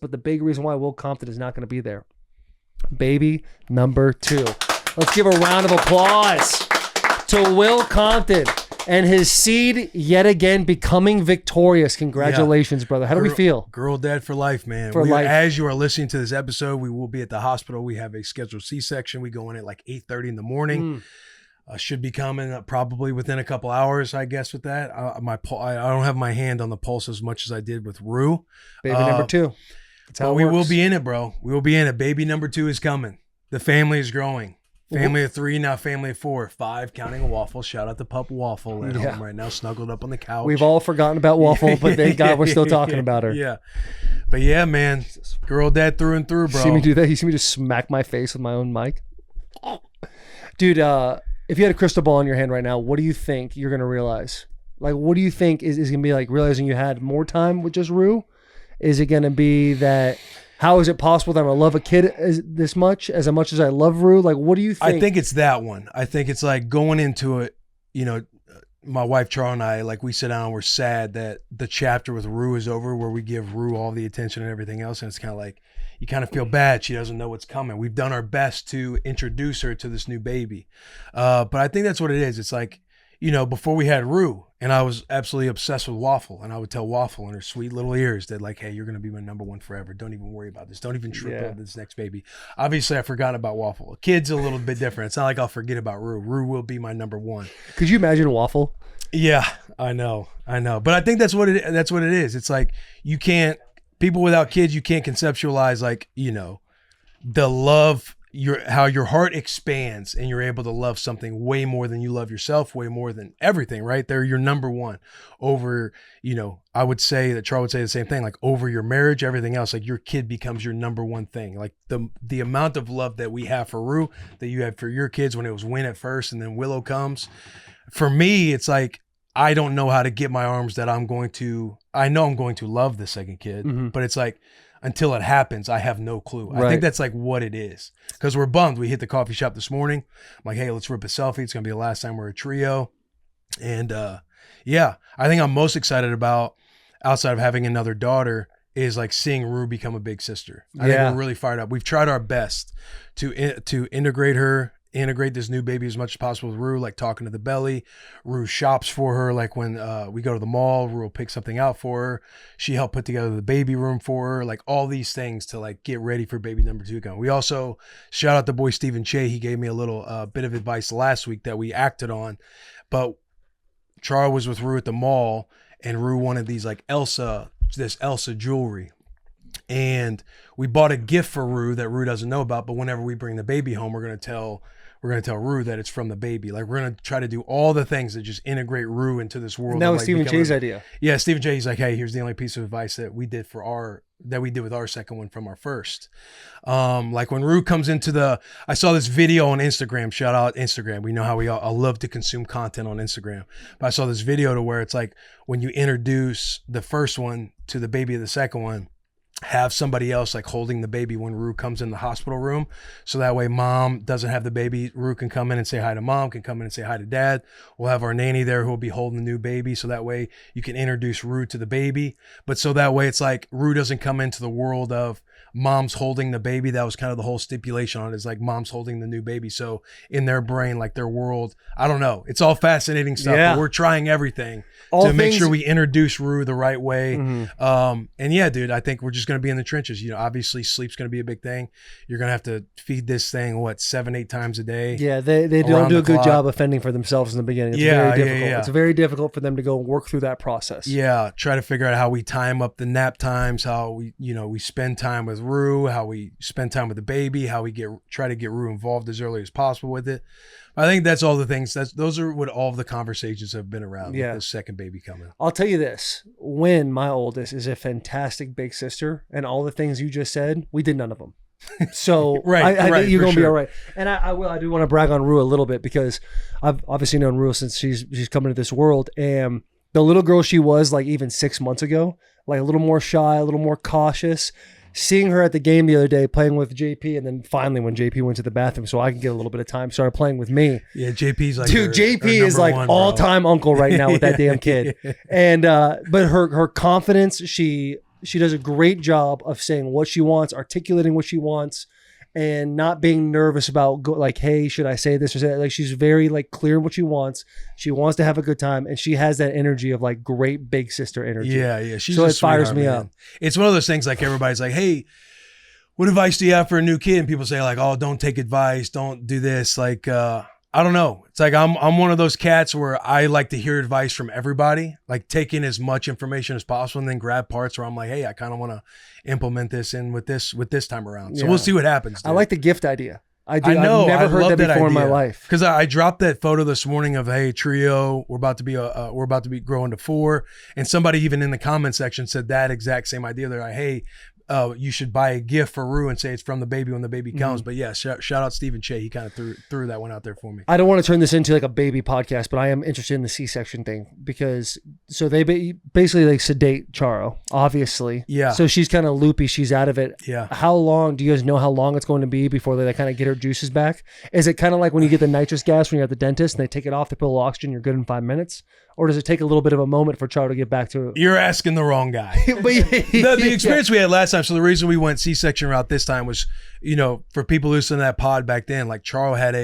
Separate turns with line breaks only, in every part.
but the big reason why Will Compton is not going to be there. Baby number 2. Let's give a round of applause to Will Compton and his seed yet again becoming victorious. Congratulations, brother. How do we feel?
Girl dad for life, man.
For life.
As you are listening to this episode, we will be at the hospital. We have a scheduled C-section. We go in at like 8:30 in the morning. Should be coming up probably within a couple hours, I guess, with that. I don't have my hand on the pulse as much as I did with Rue.
Baby number 2. That's how
we will be in it, bro. We will be in it. Baby number 2 is coming. The family is growing. Family of 3, now family of 4, 5, counting a Waffle. Shout out to Pup Waffle at home right now, snuggled up on the couch.
We've all forgotten about Waffle, but thank God we're still talking about her.
Yeah. But yeah, man. Girl dad through and through, bro.
You see me do that? You see me just smack my face with my own mic? Dude, if you had a crystal ball in your hand right now, what do you think you're going to realize? Like, what do you think is going to be like realizing you had more time with just Rue? Is it going to be that... How is it possible that I'm going to love a kid as much as I love Rue? Like, what do you think?
I think it's that one. I think it's like going into it, you know, my wife, Charles, and I, like we sit down and we're sad that the chapter with Rue is over where we give Rue all the attention and everything else. And it's kind of like, you kind of feel bad. She doesn't know what's coming. We've done our best to introduce her to this new baby. But I think that's what it is. It's like, you know, before we had Rue, and I was absolutely obsessed with Waffle, and I would tell Waffle in her sweet little ears that like, hey, you're going to be my number 1 forever. Don't even worry about this. Don't even trip over this next baby. Obviously, I forgot about Waffle. Kid's a little bit different. It's not like I'll forget about Rue. Rue will be my number 1.
Could you imagine Waffle?
Yeah, I know. But I think that's what it is. It's like people without kids, you can't conceptualize like, you know, the love, how your heart expands and you're able to love something way more than you love yourself, way more than everything, right? They're your number 1 over, you know, I would say that Charles would say the same thing, like over your marriage, everything else, like your kid becomes your number 1 thing. Like the amount of love that we have for Rue, that you had for your kids when it was Win at first and then Willow comes. For me, it's like, I don't know how to get my arms that I know I'm going to love the second kid, but it's like, until it happens, I have no clue. Right. I think that's like what it is. Because we're bummed. We hit the coffee shop this morning. I'm like, hey, let's rip a selfie. It's going to be the last time we're a trio. And yeah, I think I'm most excited about, outside of having another daughter, is like seeing Rue become a big sister. I think we're really fired up. We've tried our best to integrate this new baby as much as possible with Rue, like talking to the belly. Rue shops for her, like when we go to the mall, Rue will pick something out for her. She helped put together the baby room for her, like all these things to like get ready for baby number 2 coming. We also shout out the boy Stephen Che. He gave me a little bit of advice last week that we acted on, but Char was with Rue at the mall and Rue wanted these like Elsa jewelry. And we bought a gift for Rue that Rue doesn't know about, but whenever we bring the baby home, we're going to tell Rue that it's from the baby. Like we're going to try to do all the things that just integrate Rue into this world.
And that was
like
Stephen Che's idea.
Yeah, Stephen Che, he's like, hey, here's the only piece of advice that we did with our second one from our first. Like when Rue comes into I saw this video on Instagram, shout out Instagram. We know how I love to consume content on Instagram, but I saw this video to where it's like when you introduce the first one to the baby of the second one, have somebody else like holding the baby when Rue comes in the hospital room. So that way mom doesn't have the baby. Rue can come in and say hi to mom, can come in and say hi to dad. We'll have our nanny there who will be holding the new baby. So that way you can introduce Rue to the baby. But so that way it's like Rue doesn't come into the world of mom's holding the baby. That was kind of the whole stipulation on it, is like mom's holding the new baby. So in their brain, like their world, I don't know. It's all fascinating stuff. But we're trying everything to make sure we introduce Rue the right way. And yeah, dude, I think we're just going to be in the trenches. You know, obviously sleep's going to be a big thing. You're going to have to feed this thing, 7-8 times a day.
Yeah, they don't do a good job of fending for themselves in the beginning. It's very difficult.
Yeah.
It's very difficult for them to go and work through that process.
Yeah, try to figure out how we time up the nap times, how we spend time with Rue, how we spend time with the baby, how we try to get Rue involved as early as possible with it. I think that's all the things. Those are what all of the conversations have been around with this second baby coming.
I'll tell you this: Wynn, my oldest, is a fantastic big sister, and all the things you just said, we did none of them. So I think you're gonna be all right. And I do want to brag on Rue a little bit, because I've obviously known Rue since she's coming to this world, and the little girl she was like even 6 months ago, like a little more shy, a little more cautious. Seeing her at the game the other day playing with JP, and then finally when JP went to the bathroom so I could get a little bit of time, started playing with me.
Yeah, JP's like,
dude, JP is like all-time uncle right now with that damn kid. And but her confidence, she she does a great job of saying what she wants, articulating what she wants, and not being nervous about like, hey, should I say this or say that? Like, she's very like clear what she wants. She wants to have a good time, and she has that energy of like great big sister energy.
Yeah. She's
so it fires me up.
It's one of those things like everybody's like, hey, what advice do you have for a new kid? And people say like, oh, don't take advice, don't do this. Like, I don't know. It's like I'm one of those cats where I like to hear advice from everybody, like take in as much information as possible, and then grab parts where I'm like, hey, I kind of want to implement this in with this time around. So we'll see what happens. Dude.
I like the gift idea. I do.
I know.
I've never heard that before in my life.
Because I dropped that photo this morning of, hey, trio, we're about to be growing to 4, and somebody even in the comment section said that exact same idea. They're like, hey, you should buy a gift for Rue and say it's from the baby when the baby comes. But yeah, shout out Stephen Che. He kind of threw that one out there for me.
I don't want to turn this into like a baby podcast, but I am interested in the C-section thing because so they basically like sedate Charo, obviously.
Yeah.
So she's kind of loopy. She's out of it.
Yeah.
How long, do you guys know how long it's going to be before they like, kind of get her juices back? Is it kind of like when you get the nitrous gas when you're at the dentist and they take it off, they put a little oxygen, you're good in 5 minutes? Or does it take a little bit of a moment for Charo to get back to it?
You're asking the wrong guy.
But
the experience we had last time, so the reason we went C-section route this time was, for people listening to that pod back then, like Charo had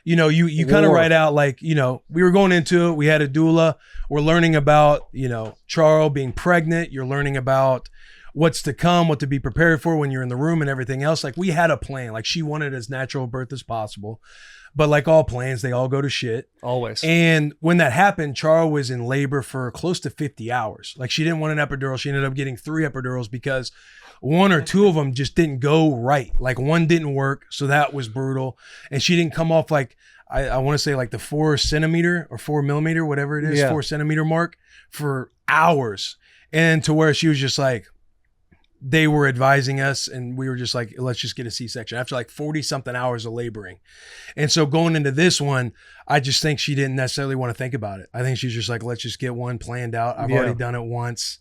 you kind of write out like, we were going into it, we had a doula, we're learning about, Charo being pregnant, you're learning about what's to come, what to be prepared for when you're in the room and everything else. Like we had a plan, like she wanted as natural a birth as possible. But like all plans, they all go to shit.
Always.
And when that happened, Charo was in labor for close to 50 hours. Like she didn't want an epidural. She ended up getting 3 epidurals because 1 or 2 of them just didn't go right. Like one didn't work. So that was brutal. And she didn't come off like, I want to say like the 4 centimeter or 4 millimeter, whatever it is, 4 centimeter mark for hours. And to where she was just like, they were advising us and we were just like, let's just get a C-section after like 40 something hours of laboring. And so going into this one, I just think she didn't necessarily want to think about it. I think she's just like, let's just get one planned out. I've already done it once.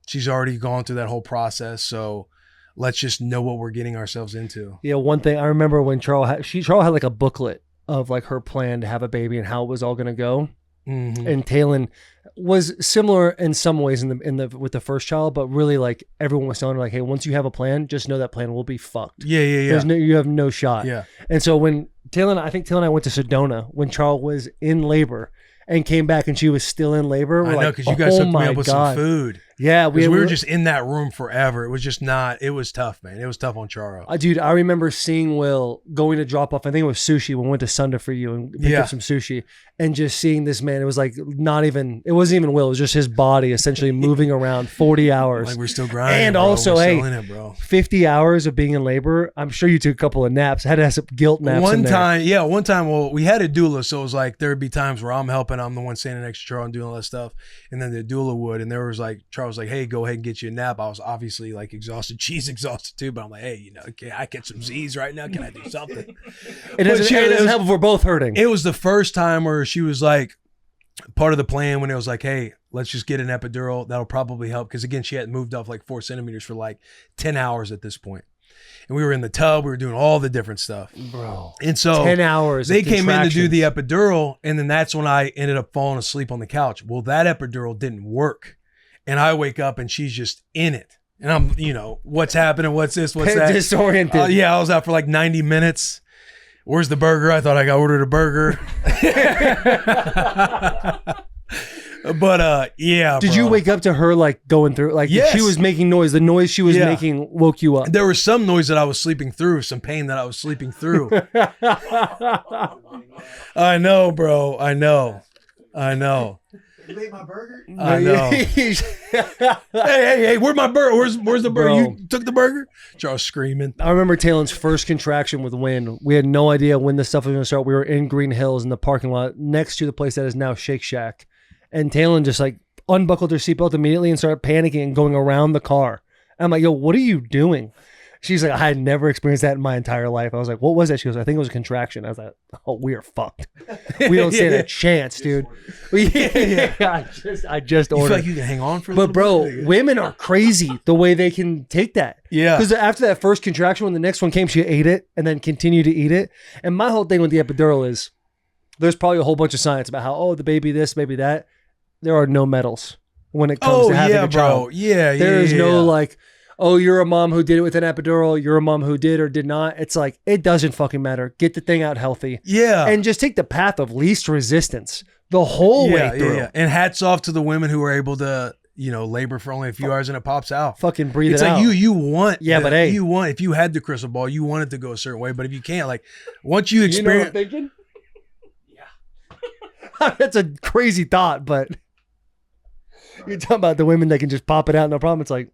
She's already gone through that whole process. So let's just know what we're getting ourselves into.
Yeah. One thing I remember when Charo had like a booklet of like her plan to have a baby and how it was all going to go. Mm-hmm. And Taylor was similar in some ways with the first child, but really like everyone was telling her like, hey, once you have a plan, just know that plan will be fucked.
Yeah.
You have no shot.
Yeah.
And so when Taylor and I went to Sedona when Charles was in labor and came back and she was still in labor.
I know, because you guys hooked me up with some food.
Yeah,
we were just in that room forever. It was just it was tough, man. It was tough on Charo.
Dude, I remember seeing Will going to drop off, I think it was sushi when we went to Sunda for you and picked up some sushi, and just seeing this man, it was like it wasn't even Will, it was just his body essentially moving around 40 hours.
Like we're still grinding,
and
bro.
also,
we're still in it, bro.
50 hours of being in labor. I'm sure you took a couple of naps. Had to have some guilt naps
One time, well, we had a doula, so it was like there would be times where I'm helping, I'm the one standing next to Charo and doing all that stuff, and then the doula would, and there was like, Charles was like, hey, go ahead and get you a nap. I was obviously like exhausted. She's exhausted too, but I'm like, hey, can I get some Z's right now? Can I do something?
It doesn't help if we're both hurting.
It was the first time where she was like, part of the plan when it was like, hey, let's just get an epidural. That'll probably help. Because again, she had moved off like 4 centimeters for like 10 hours at this point. And we were in the tub. We were doing all the different stuff.
Bro.
And so
10 hours.
They came in to do the epidural. And then that's when I ended up falling asleep on the couch. Well, that epidural didn't work. And I wake up and she's just in it. And I'm, what's happening? What's this? What's that?
Disoriented.
I was out for like 90 minutes. Where's the burger? I thought I got ordered a burger. But
Did you wake up to her like going through like she was making noise? The noise she was making woke you up.
There was some noise that I was sleeping through, some pain that I was sleeping through. I know, bro. I know.
You ate my burger?
I know. hey, where's my burger? Where's the burger? You took the burger? Charles screaming.
I remember Taylor's first contraction with Wynn. We had no idea when this stuff was going to start. We were in Green Hills in the parking lot next to the place that is now Shake Shack. And Taylor just like unbuckled her seatbelt immediately and started panicking and going around the car. I'm like, yo, what are you doing? She's like, I had never experienced that in my entire life. I was like, what was that? She goes, I think it was a contraction. I was like, oh, we are fucked. We don't stand a chance, dude. I just ordered.
You feel like you can hang on for a
But bro,
bit?
women are crazy the way they can take that.
Yeah.
Because after that first contraction, when the next one came, she ate it and then continued to eat it. And my whole thing with the epidural is there's probably a whole bunch of science about how, the baby this, baby that. There are no medals. when it comes to having a child.
Yeah,
there is no like, oh, you're a mom who did it with an epidural. You're a mom who did or did not. It's like, it doesn't fucking matter. Get the thing out healthy.
Yeah.
And just take the path of least resistance the whole way through. Yeah.
And hats off to the women who are able to, labor for only a few hours and it pops out.
Fucking breathe
it
out.
It's like you want.
Yeah, but hey.
You want, if you had the crystal ball, you want it to go a certain way. But if you can't, like, once you experience.
You know what I'm thinking? Yeah. That's a crazy thought, but you're talking about the women that can just pop it out, no problem. It's like.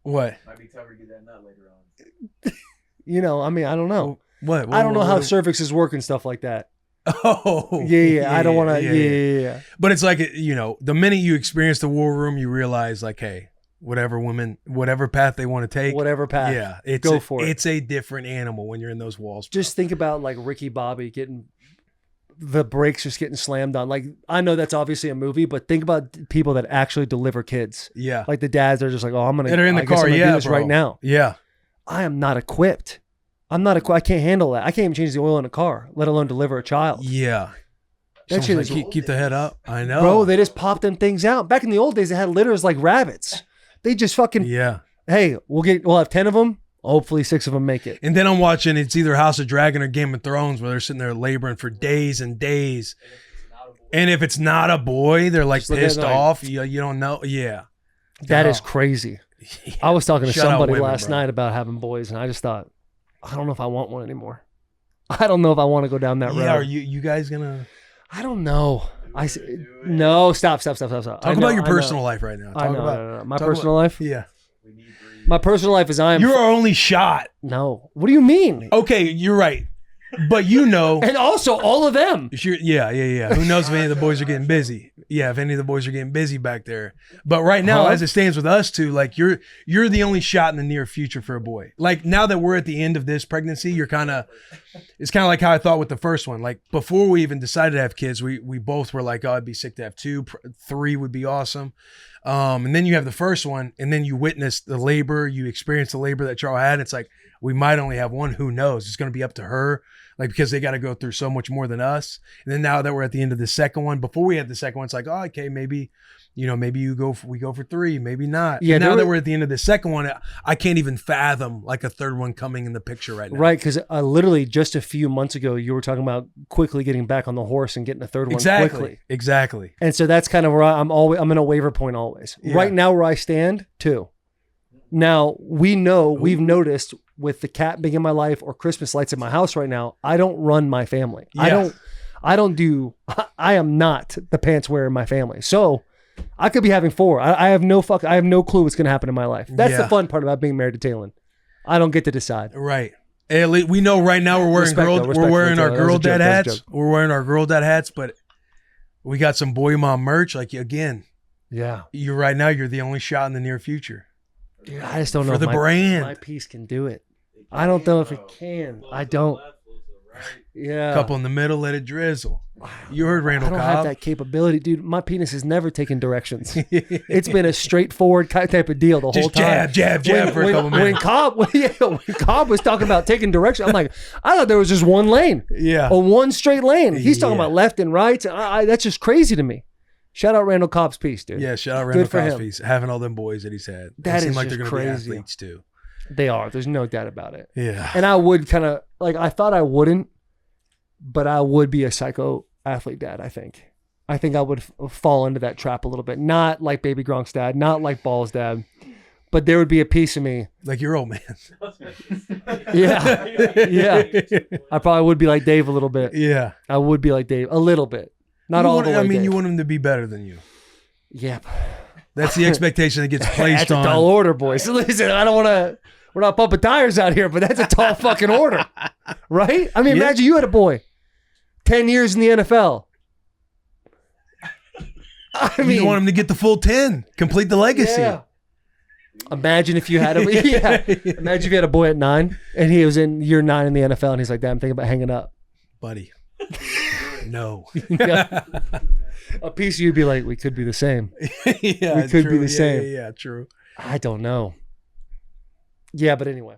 What?
Might be tougher to get that nut later on.
I mean, I don't know.
What?
I don't know how cervixes work and stuff like that.
Oh.
Yeah. I don't want to. Yeah.
But it's like, the minute you experience the war room, you realize like, hey, whatever path they want to take.
Whatever path.
Yeah.
Go for it.
It's a different animal when you're in those walls. Bro.
Just think about like Ricky Bobby getting the brakes just getting slammed on. Like, I know that's obviously a movie, but think about people that actually deliver kids.
Yeah.
Like the dads are just like, oh, I'm going to
do this
right now.
Yeah.
I am not equipped. I can't handle that. I can't even change the oil in a car, let alone deliver a child.
Yeah.
That shit is
keep the head up. I know.
Bro, they just pop them things out. Back in the old days, they had litters like rabbits. They just fucking, hey, we'll have 10 of them. Hopefully 6 of them make it.
And then I'm watching, it's either House of Dragon or Game of Thrones where they're sitting there laboring for days and days. And if it's not a boy, they're like pissed off. You don't know. Yeah.
That is crazy. Yeah. I was talking to somebody last night about having boys, and I just thought, I don't know if I want one anymore. I don't know if I want to go down that road.
Yeah, are you guys going to?
I don't know. No, stop.
Talk about your personal life right now. Talk about
my personal life?
Yeah.
My personal life is
You're our only shot.
No. What do you mean?
Okay, you're right. But
and also all of them.
Yeah. Who knows if any of the boys are getting busy? Yeah, if any of the boys are getting busy back there. But right now, as it stands with us two, like you're the only shot in the near future for a boy. Like now that we're at the end of this pregnancy, it's kind of like how I thought with the first one. Like before we even decided to have kids, we both were like, oh, I'd be sick to have 2, 3 would be awesome. And then you have the first one, and then you witness the labor, you experience the labor that Charles had. It's like, we might only have one. Who knows? It's going to be up to her, like, because they got to go through so much more than us. And then now that we're at the end of the second one, before we had the second one, it's like, oh, okay, maybe we go for 3, maybe not. Yeah. Now that we're at the end of the second one, I can't even fathom like a third one coming in the picture right now.
Right. Because literally just a few months ago, you were talking about quickly getting back on the horse and getting a third one quickly.
Exactly.
And so that's kind of where I'm in a waiver point always. Yeah. Right now where I stand, 2. Now we've noticed with the cat being in my life or Christmas lights in my house right now, I don't run my family. Yeah. I am not the pants wearer in my family. So I could be having 4. I have no clue what's going to happen in my life. That's the fun part about being married to Taylor. I don't get to decide.
Right. We know right now we're wearing our girl dad hats. We're wearing our girl dad hats, but we got some boy mom merch. Like again,
yeah.
You're the only shot in the near future.
Dude, I just don't know
for the brand.
My piece can do it. I don't know if it can. I don't. Yeah.
Couple in the middle, let it drizzle. You heard Randall Cobb.
I don't have that capability, dude. My penis has never taken directions. It's been a straightforward type of deal the whole time.
Jab for a couple minutes.
When Cobb was talking about taking direction, I'm like, I thought there was just one lane.
Yeah.
A one straight lane. He's talking about left and right. That's just crazy to me. Shout out Randall Cobb's piece, dude.
Yeah, shout out Randall Cobb's piece. Having all them boys that he's had.
That is
like
just
they're
crazy.
Gonna be athletes too.
They are. There's no doubt about it.
Yeah.
And I would kind of I thought I wouldn't, but I would be a psycho athlete dad. I think I would fall into that trap a little bit. Not like Baby Gronk's dad, not like Ball's dad, but there would be a piece of me
like your old man.
Yeah. I probably would be like Dave a little bit.
Yeah.
I would be like Dave a little bit. Not all the way.
You want him to be better than you.
Yeah.
That's the expectation that gets placed on.
That's a tall order, boys. Listen, I don't want to. We're not pumping tires out here, but that's a tall fucking order, right? I mean, imagine you had a boy, 10 years in the NFL. I mean,
you want him to get the full 10, complete the legacy.
Yeah. Imagine if you had Imagine if you had a boy at 9 and he was in year 9 in the NFL and he's like, "Damn, I'm thinking about hanging up."
Buddy. No.
A piece of you'd be like, we could be the same.
Yeah,
we could be the same.
Yeah, true.
I don't know. Yeah, but anyway.